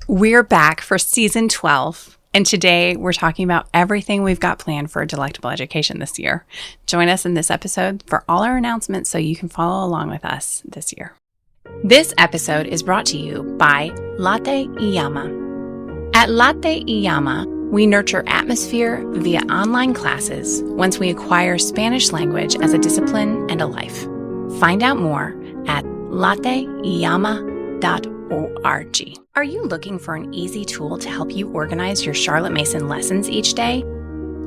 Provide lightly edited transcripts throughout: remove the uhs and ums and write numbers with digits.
We're back for season 12, and today we're talking about everything we've got planned for A Delectable Education this year. Join us in this episode for all our announcements so you can follow along with us this year. This episode is brought to you by Latte Iyama. At Latte Iyama, we nurture atmosphere via online classes once we acquire Spanish language as a discipline and a life. Find out more at latteiyama.org. Are you looking for an easy tool to help you organize your Charlotte Mason lessons each day?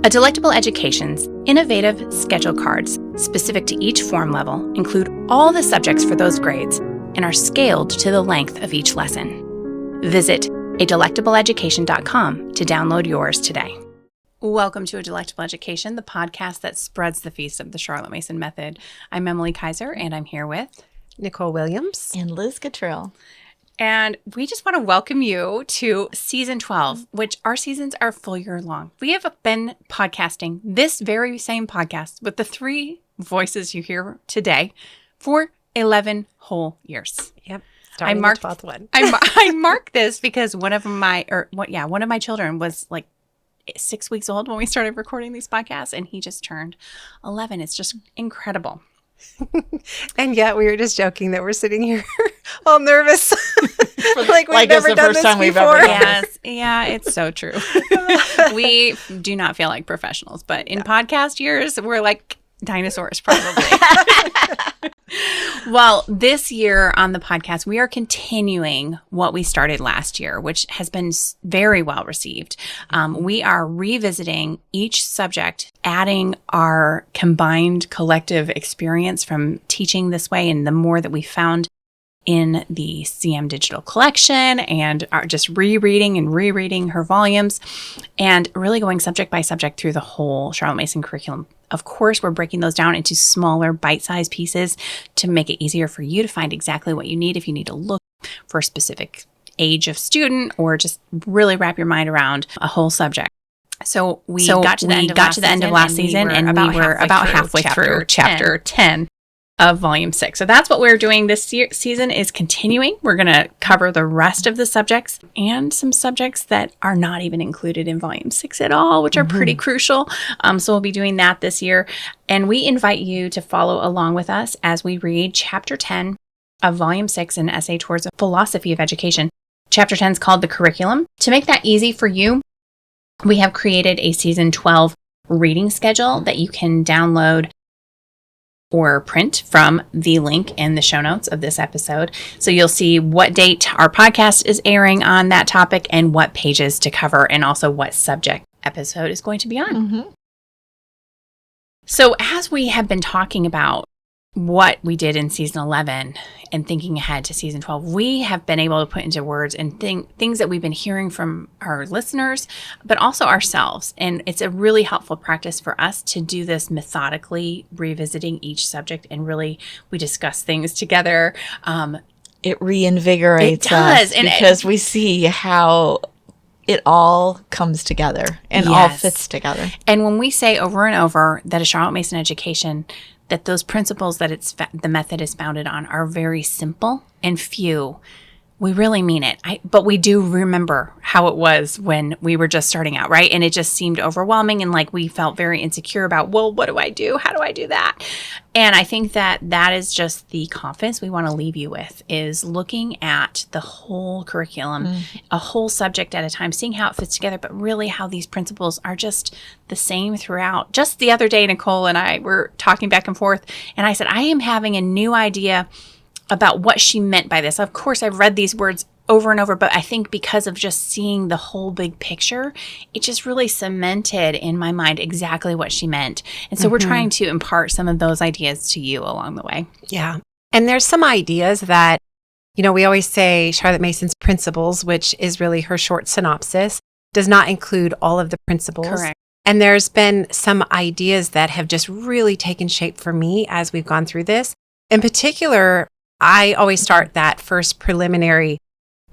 A Delectable Education's innovative schedule cards, specific to each form level, include all the subjects for those grades and are scaled to the length of each lesson. Visit adelectableeducation.com to download yours today. Welcome to A Delectable Education, the podcast that spreads the feast of the Charlotte Mason method. I'm Emily Kaiser, and I'm here with Nicole Williams and Liz Cottrell. And we just want to welcome you to season 12, which our seasons are full year long. We have been podcasting this very same podcast with the three voices you hear today for 11 whole years. Yep. I marked the 12th one. I marked this because one of my children was like 6 weeks old when we started recording these podcasts, and he just turned 11. It's just incredible. And yet we were just joking that we're sitting here all nervous. like we've never done this before. Yes. Yeah, it's so true. We do not feel like professionals, but in podcast years, we're like dinosaurs probably. Well, this year on the podcast, we are continuing what we started last year, which has been very well received. We are revisiting each subject, adding our combined collective experience from teaching this way and the more that we found in the CM Digital Collection, and are just rereading her volumes and really going subject by subject through the whole Charlotte Mason curriculum. Of course, we're breaking those down into smaller bite-sized pieces to make it easier for you to find exactly what you need if you need to look for a specific age of student or just really wrap your mind around a whole subject. So we got to the end of last season, and we were about halfway through chapter 10 of volume 6. So that's what we're doing this season, is continuing. We're going to cover the rest of the subjects and some subjects that are not even included in volume 6 at all, which are pretty crucial. So we'll be doing that this year. And we invite you to follow along with us as we read chapter 10 of volume 6, an essay towards a philosophy of education. Chapter 10 is called The Curriculum. To make that easy for you, we have created a season 12 reading schedule that you can download or print from the link in the show notes of this episode. So you'll see what date our podcast is airing on that topic and what pages to cover, and also what subject episode is going to be on. Mm-hmm. So as we have been talking about what we did in season 11 and thinking ahead to season 12, we have been able to put into words and things that we've been hearing from our listeners, but also ourselves. And it's a really helpful practice for us to do this methodically, revisiting each subject, and really we discuss things together. It reinvigorates us because we see how it all comes together and all fits together. And when we say over and over that a Charlotte Mason education, that those principles that the method is founded on are very simple and few, we really mean it. But we do remember how it was when we were just starting out, right? And it just seemed overwhelming, and like we felt very insecure about, well, what do I do? How do I do that? And I think that is just the confidence we want to leave you with, is looking at the whole curriculum, a whole subject at a time, seeing how it fits together, but really how these principles are just the same throughout. Just the other day, Nicole and I were talking back and forth, and I said, I am having a new idea about what she meant by this. Of course, I've read these words over and over, but I think because of just seeing the whole big picture, it just really cemented in my mind exactly what she meant. And so we're trying to impart some of those ideas to you along the way. Yeah. And there's some ideas that, we always say Charlotte Mason's principles, which is really her short synopsis, does not include all of the principles. Correct. And there's been some ideas that have just really taken shape for me as we've gone through this. In particular, I always start that first preliminary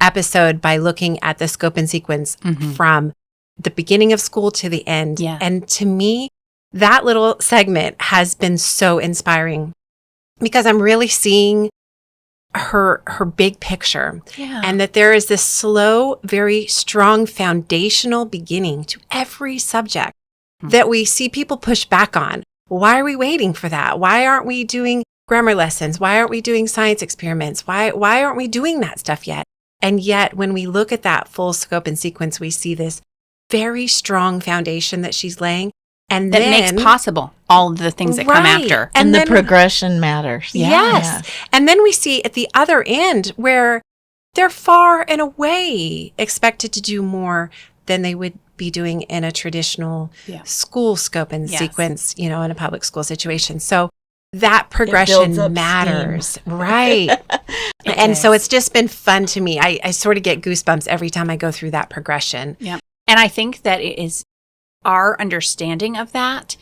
episode by looking at the scope and sequence from the beginning of school to the end. Yeah. And to me, that little segment has been so inspiring because I'm really seeing her big picture, Yeah. and that there is this slow, very strong foundational beginning to every subject that we see people push back on. Why are we waiting for that? Why aren't we doing grammar lessons? Why aren't we doing science experiments? Why aren't we doing that stuff yet? And yet, when we look at that full scope and sequence, we see this very strong foundation that she's laying. And that then, makes possible all of the things that come after. And then, the progression matters. Yes. And then we see at the other end where they're far and away expected to do more than they would be doing in a traditional school scope and sequence, in a public school situation. So that progression matters. Right. And so it's just been fun to me. I sort of get goosebumps every time I go through that progression. Yeah. And I think that it is our understanding of that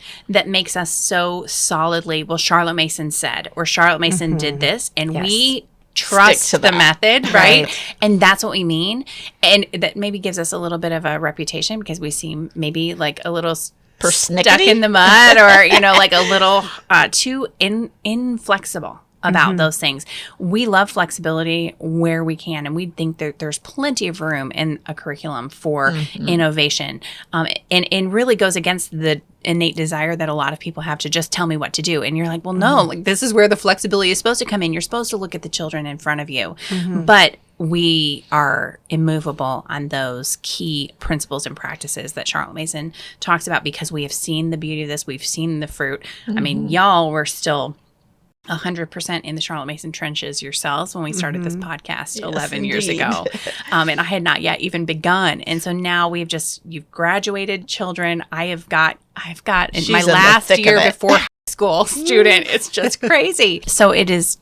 makes us so solidly, well, Charlotte Mason said, or Charlotte Mason did this, and we trust the method, right? And that's what we mean. And that maybe gives us a little bit of a reputation because we seem maybe like a little stuck in the mud or, like a little too inflexible about those things. We love flexibility where we can, and we think that there's plenty of room in a curriculum for innovation, and really goes against the innate desire that a lot of people have to just tell me what to do. And you're like, well, no, like this is where the flexibility is supposed to come in. You're supposed to look at the children in front of you. But we are immovable on those key principles and practices that Charlotte Mason talks about because we have seen the beauty of this. We've seen the fruit. I mean, y'all were still 100% in the Charlotte Mason trenches yourselves when we started this podcast 11 years ago. And I had not yet even begun. And so now you've graduated children. I've got in my last year before high school student. It's just crazy. So it is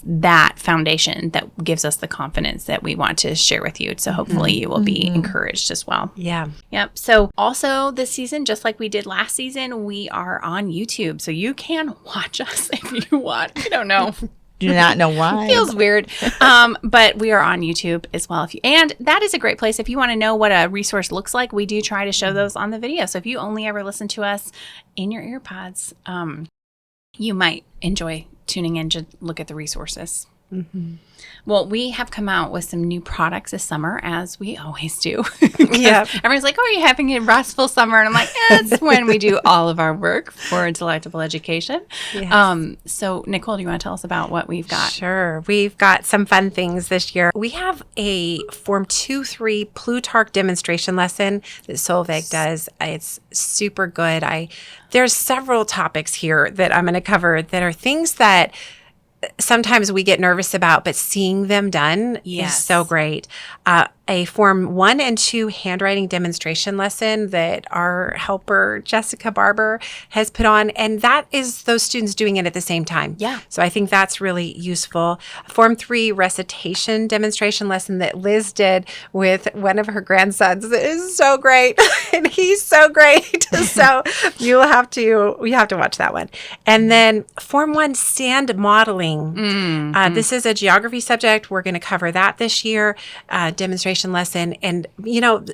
that foundation that gives us the confidence that we want to share with you. So hopefully you will be encouraged as well. Yeah. Yep. So also this season, just like we did last season, we are on YouTube. So you can watch us if you want. I don't know. Do not know why. Feels weird. But we are on YouTube as well. And that is a great place if you want to know what a resource looks like. We do try to show those on the video. So if you only ever listen to us in your earpods, you might enjoy tuning in to look at the resources. Well, we have come out with some new products this summer, as we always do. Yeah. Everyone's like, oh, are you having a restful summer? And I'm like, it's when we do all of our work for A Delectable Education. Yes. So, Nicole, do you want to tell us about what we've got? Sure. We've got some fun things this year. We have a Form 2-3 Plutarch demonstration lesson that Solveig does. It's super good. There's several topics here that I'm going to cover that are things that sometimes we get nervous about, but seeing them done is so great. A Form 1 and 2 handwriting demonstration lesson that our helper, Jessica Barber, has put on. And that is those students doing it at the same time. Yeah. So I think that's really useful. Form 3 recitation demonstration lesson that Liz did with one of her grandsons is so great. And he's so great. So we have to watch that one. And then Form 1 sand modeling. This is a geography subject. We're going to cover that this year. Demonstration lesson. And,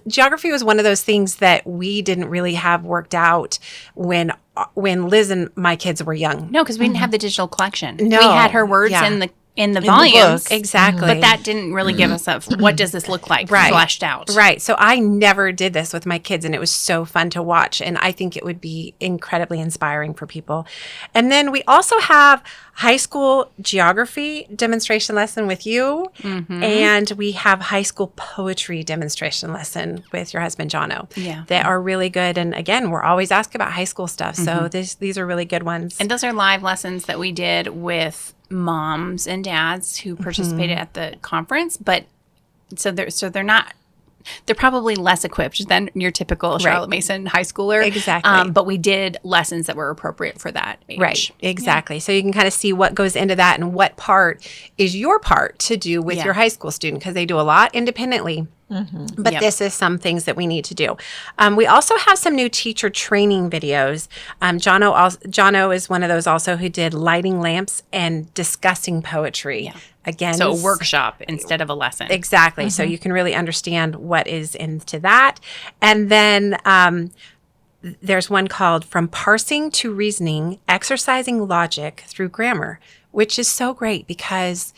geography was one of those things that we didn't really have worked out when Liz and my kids were young. No, because we didn't have the digital collection. No. We had her words in the volumes. The exactly. But that didn't really give us what does this look like fleshed out. Right. So I never did this with my kids, and it was so fun to watch. And I think it would be incredibly inspiring for people. And then we also have high school geography demonstration lesson with you. And we have high school poetry demonstration lesson with your husband, Jono. Yeah. That are really good. And again, we're always asked about high school stuff. So these are really good ones. And those are live lessons that we did with moms and dads who participated at the conference, but they're probably less equipped than your typical Charlotte Mason high schooler. Exactly. But we did lessons that were appropriate for that age. Right. Exactly. Yeah. So you can kind of see what goes into that and what part is your part to do with your high school student, because they do a lot independently. But this is some things that we need to do. We also have some new teacher training videos. Jono is one of those also who did lighting lamps and discussing poetry. Yeah. Again, so a workshop instead of a lesson. Exactly. So you can really understand what is into that. And then there's one called From Parsing to Reasoning, Exercising Logic Through Grammar, which is so great because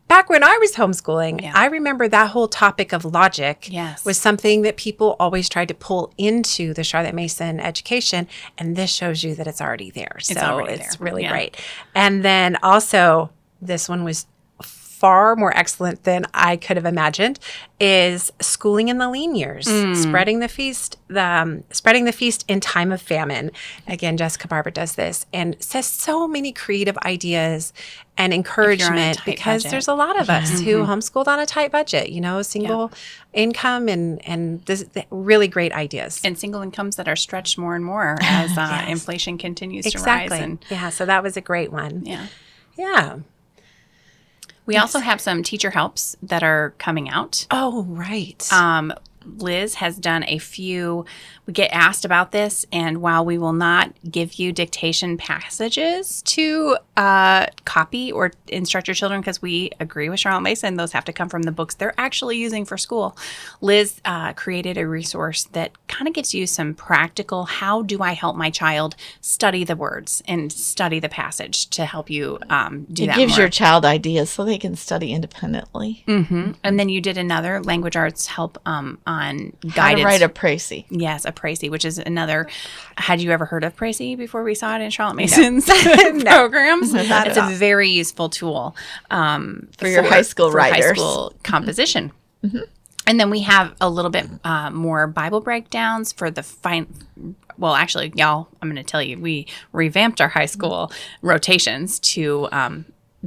back when I was homeschooling, I remember that whole topic of logic was something that people always tried to pull into the Charlotte Mason education. And this shows you that it's already there. So it's really great. And then also, this one was far more excellent than I could have imagined, is schooling in the lean years, spreading the feast in time of famine. Again, Jessica Barber does this and says so many creative ideas and encouragement, because there's a lot of us who homeschooled on a tight budget, single income and this really great ideas. And single incomes that are stretched more and more as inflation continues to rise. So that was a great one. Yeah. We also have some teacher helps that are coming out. Oh, right. Liz has done a few. We get asked about this, and while we will not give you dictation passages to copy or instruct your children, because we agree with Charlotte Mason, those have to come from the books they're actually using for school. Liz created a resource that kind of gives you some practical, how do I help my child study the words and study the passage to help you do that. It gives your child ideas so they can study independently. And then you did another language arts help on guidance. How to write a précis. Yes, a précis, which is another. Had you ever heard of précis before we saw it in Charlotte Mason's programs? It's a very useful tool for your high school writer. High school composition. And then we have a little bit more Bible breakdowns for the well, actually, y'all, I'm going to tell you, we revamped our high school rotations to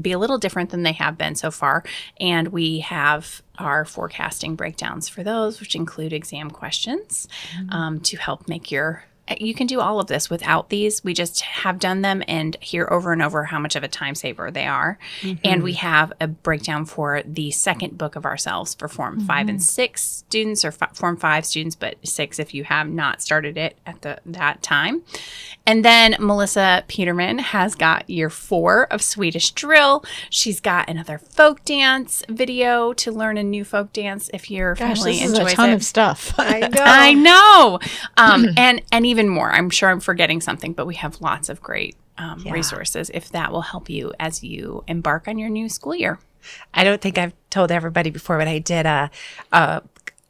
be a little different than they have been so far. And we have our forecasting breakdowns for those, which include exam questions to help make you can do all of this without these. We just have done them and hear over and over how much of a time saver they are. And we have a breakdown for the second book of ourselves for Form 5 and 6 students, or Form 5 students, but 6 if you have not started it at that time. And then Melissa Peterman has got year 4 of Swedish drill. She's got another folk dance video to learn a new folk dance if your family enjoys it. This is a ton of stuff. I know. And even more. I'm sure I'm forgetting something, but we have lots of great resources if that will help you as you embark on your new school year. I don't think I've told everybody before, but I did a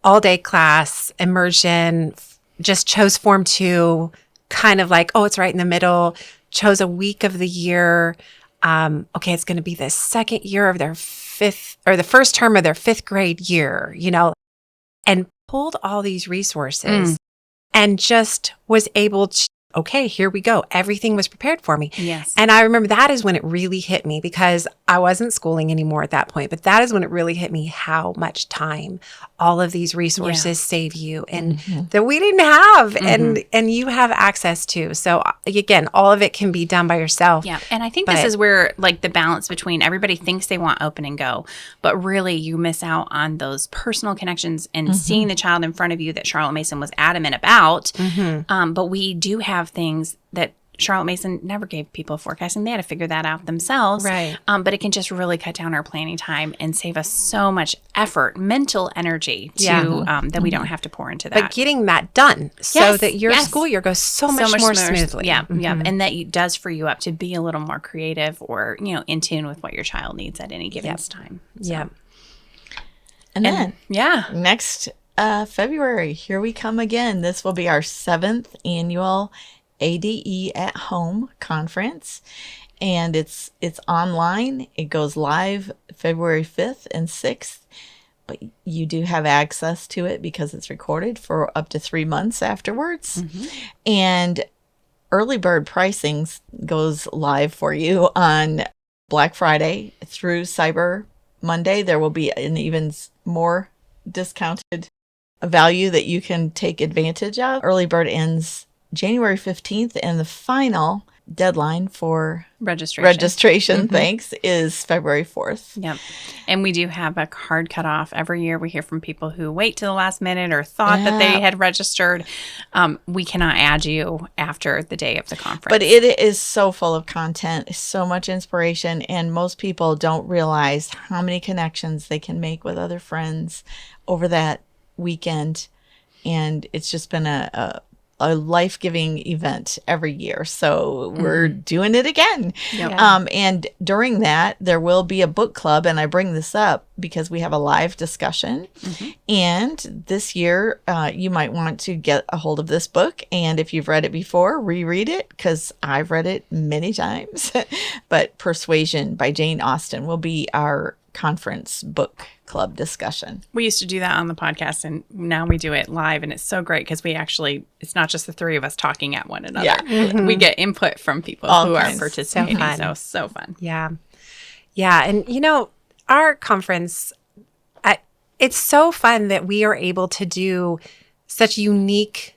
all-day class immersion, just chose Form 2, kind of like, it's right in the middle, chose a week of the year. Okay, it's going to be the second year of their the first term of their 5th grade year, and pulled all these resources and just was able to, okay, here we go. Everything was prepared for me. Yes. And I remember that is when it really hit me, because I wasn't schooling anymore at that point, but that is when it really hit me how much time all of these resources save you and that we didn't have and you have access to. So again, all of it can be done by yourself. Yeah. And I think this is where like the balance between everybody thinks they want open and go, but really you miss out on those personal connections and seeing the child in front of you that Charlotte Mason was adamant about. But we do have things that Charlotte Mason never gave people forecasting. They had to figure that out themselves. Right. But it can just really cut down our planning time and save us so much effort, mental energy to that we don't have to pour into that. But getting that done so that your school year goes so much more smoothly. Yeah. And that does free you up to be a little more creative or, in tune with what your child needs at any given time. So. Yeah. And then next February, here we come again. This will be our 7th annual ADE at Home conference, and it's online. It goes live February 5th and 6th, but you do have access to it because it's recorded for up to 3 months afterwards. And early bird pricing goes live for you on Black Friday through Cyber Monday. There will be an even more discounted value that you can take advantage of. Early bird ends January 15th, and the final deadline for registration is February 4th. Yep. And we do have a hard cutoff every year. We hear from people who wait to the last minute or thought that they had registered. We cannot add you after the day of the conference. But it is so full of content, so much inspiration, and most people don't realize how many connections they can make with other friends over that weekend. And it's just been a a life-giving event every year. So we're doing it again. Yep. And during that, there will be a book club. And I bring this up because we have a live discussion. And this year, you might want to get a hold of this book. And if you've read it before, reread it, because I've read it many times. But Persuasion by Jane Austen will be our conference book club discussion. We used to do that on the podcast, and now we do it live, and it's so great because it's not just the three of us talking at one another. Yeah. We get input from people who are participating. So fun. Yeah. Yeah. And, our conference, it's so fun that we are able to do such unique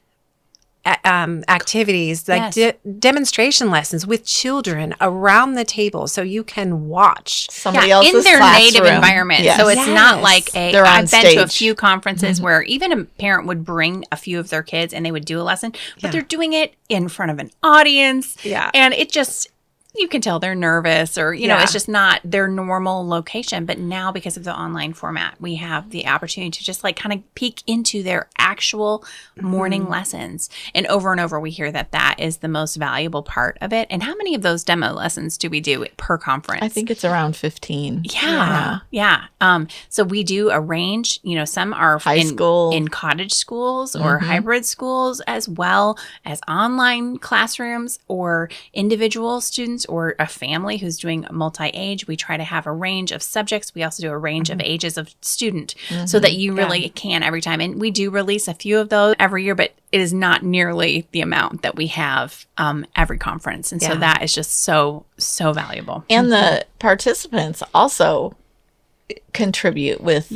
activities, like demonstration lessons with children around the table, so you can watch somebody else's in their classroom. native environment. So it's not like I've been to a few conferences where even a parent would bring a few of their kids and they would do a lesson, but they're doing it in front of an audience. And it just, you can tell they're nervous, or, it's just not their normal location. But now, because of the online format, we have the opportunity to just kind of peek into their actual morning lessons. And over, we hear that is the most valuable part of it. And how many of those demo lessons do we do per conference? I think it's around 15. Yeah. So we do arrange, some are high school, in cottage schools or hybrid schools, as well as online classrooms or individual students or a family who's doing multi-age. We try to have a range of subjects. We also do a range of ages of student, so that you really can every time. And we do release a few of those every year, but it is not nearly the amount that we have every conference. And so that is just so valuable. And the participants also contribute with,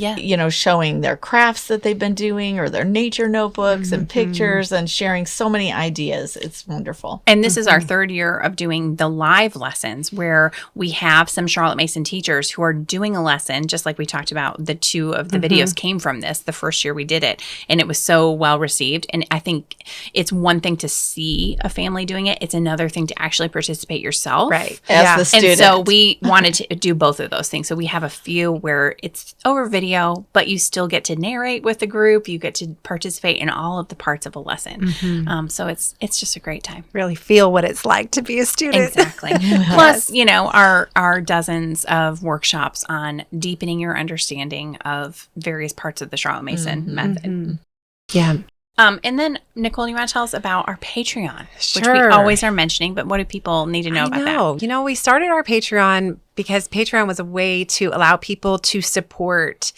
showing their crafts that they've been doing, or their nature notebooks and pictures, and sharing so many ideas. It's wonderful. And this is our third year of doing the live lessons, where we have some Charlotte Mason teachers who are doing a lesson, just like we talked about. The two of the videos came from this, the first year we did it, and it was so well received. And I think it's one thing to see a family doing it. It's another thing to actually participate yourself. Right. As the student. And so we wanted to do both of those things. So we have a few where it's over video, but you still get to narrate with the group. You get to participate in all of the parts of a lesson. So it's just a great time. Really feel what it's like to be a student. Exactly. Plus, our dozens of workshops on deepening your understanding of various parts of the Charlotte Mason method. Yeah. And then, Nicole, you want to tell us about our Patreon, which we always are mentioning, but what do people need to know about that? We started our Patreon because Patreon was a way to allow people to support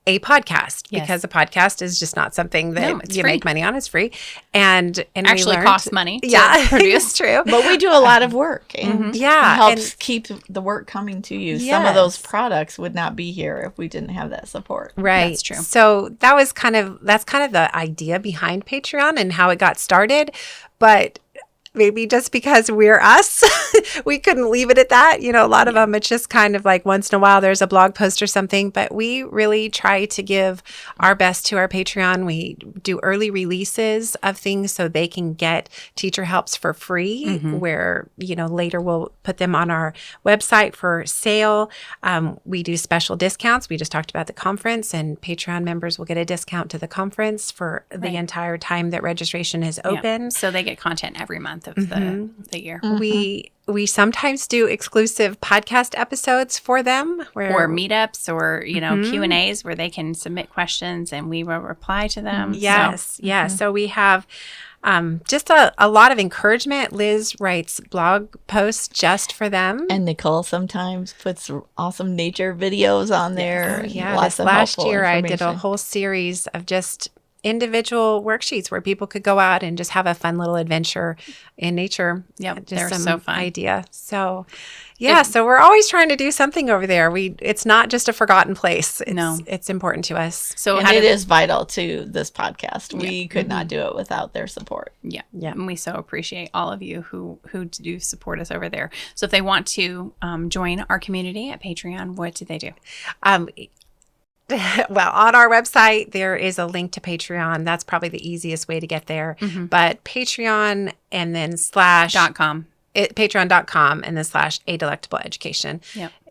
a podcast, because a podcast is just not something that you make money on. It's free. And actually costs money to produce. It's true. But we do a lot of work. And it helps keep the work coming to you. Some of those products would not be here if we didn't have that support. Right. That's true. So that's kind of the idea behind Patreon and how it got started. But maybe just because we're us, we couldn't leave it at that. A lot of them, it's just kind of like once in a while there's a blog post or something, but we really try to give our best to our Patreon. We do early releases of things so they can get teacher helps for free, where, later we'll put them on our website for sale. We do special discounts. We just talked about the conference, and Patreon members will get a discount to the conference for the entire time that registration is open. So they get content every month of the year. We sometimes do exclusive podcast episodes for them, or meetups, or Q&As where they can submit questions and we will reply to them. Yes. So we have just a lot of encouragement. Liz writes blog posts just for them, and Nicole sometimes puts awesome nature videos on there. This last year I did a whole series of just individual worksheets where people could go out and just have a fun little adventure in nature. They're so fun. Idea. So so we're always trying to do something over there. It's not just a forgotten place. It's important to us. So it is vital to this podcast. We could not do it without their support. And we so appreciate all of you who do support us over there. So if they want to join our community at Patreon, what do they do? Well, on our website, there is a link to Patreon. That's probably the easiest way to get there. But Patreon and then /.com. Patreon.com and then /A Delectable Education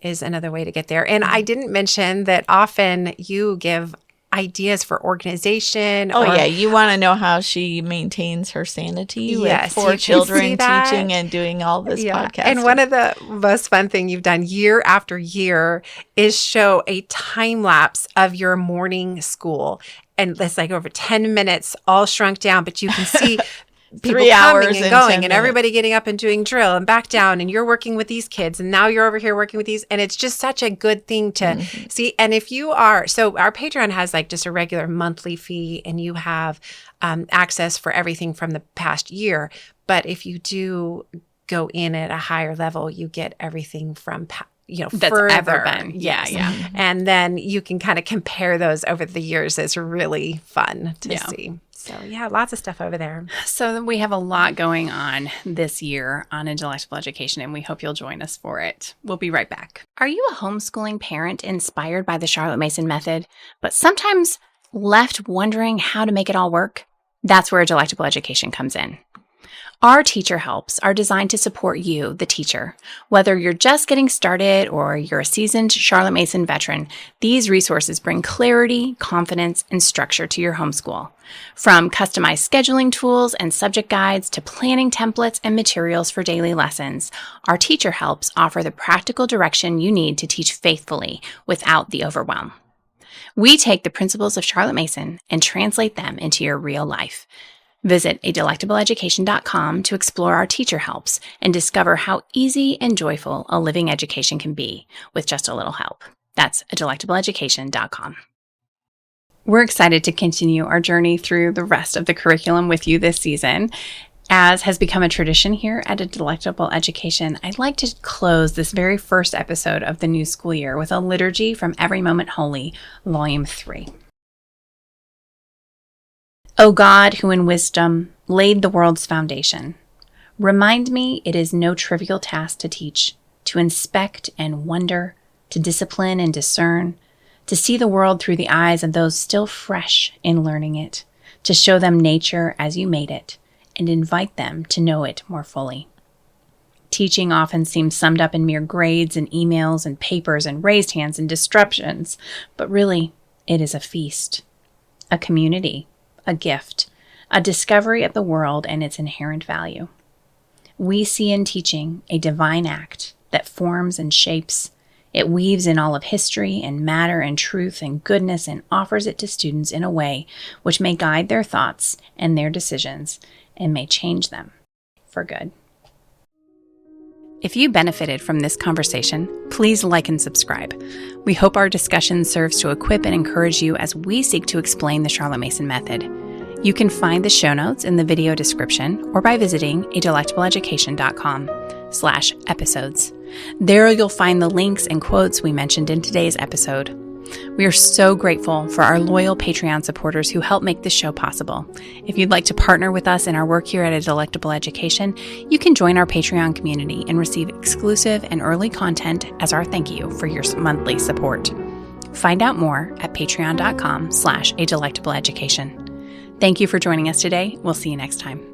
is another way to get there. And I didn't mention that often you give ideas for organization. Oh, yeah. You want to know how she maintains her sanity with 4 children teaching and doing all this podcasting. And one of the most fun thing you've done year after year is show a time lapse of your morning school. And it's like over 10 minutes, all shrunk down, but you can see 3 hours coming and going and everybody getting up and doing drill and back down, and you're working with these kids and now you're over here working with these, and it's just such a good thing to see. And if you are, so our Patreon has like just a regular monthly fee, and you have access for everything from the past year. But if you do go in at a higher level, you get everything from that's further. Ever been. Yeah. And then you can kind of compare those over the years. It's really fun to see. So lots of stuff over there. So we have a lot going on this year on A Delectable Education, and we hope you'll join us for it. We'll be right back. Are you a homeschooling parent inspired by the Charlotte Mason method, but sometimes left wondering how to make it all work? That's where A Delectable Education comes in. Our teacher helps are designed to support you, the teacher. Whether you're just getting started or you're a seasoned Charlotte Mason veteran, these resources bring clarity, confidence, and structure to your homeschool. From customized scheduling tools and subject guides to planning templates and materials for daily lessons, our teacher helps offer the practical direction you need to teach faithfully without the overwhelm. We take the principles of Charlotte Mason and translate them into your real life. Visit adelectableeducation.com to explore our teacher helps and discover how easy and joyful a living education can be with just a little help. That's adelectableeducation.com. We're excited to continue our journey through the rest of the curriculum with you this season. As has become a tradition here at A Delectable Education, I'd like to close this very first episode of the new school year with a liturgy from Every Moment Holy, Volume 3. O God, who in wisdom laid the world's foundation, remind me it is no trivial task to teach, to inspect and wonder, to discipline and discern, to see the world through the eyes of those still fresh in learning it, to show them nature as you made it, and invite them to know it more fully. Teaching often seems summed up in mere grades and emails and papers and raised hands and disruptions, but really, it is a feast, a community, a gift, a discovery of the world and its inherent value. We see in teaching a divine act that forms and shapes. It weaves in all of history and matter and truth and goodness and offers it to students in a way which may guide their thoughts and their decisions and may change them for good. If you benefited from this conversation, please like and subscribe. We hope our discussion serves to equip and encourage you as we seek to explain the Charlotte Mason method. You can find the show notes in the video description or by visiting adelectableeducation.com/episodes. There you'll find the links and quotes we mentioned in today's episode. We are so grateful for our loyal Patreon supporters who help make this show possible. If you'd like to partner with us in our work here at A Delectable Education, you can join our Patreon community and receive exclusive and early content as our thank you for your monthly support. Find out more at patreon.com/adelectableeducation. Thank you for joining us today. We'll see you next time.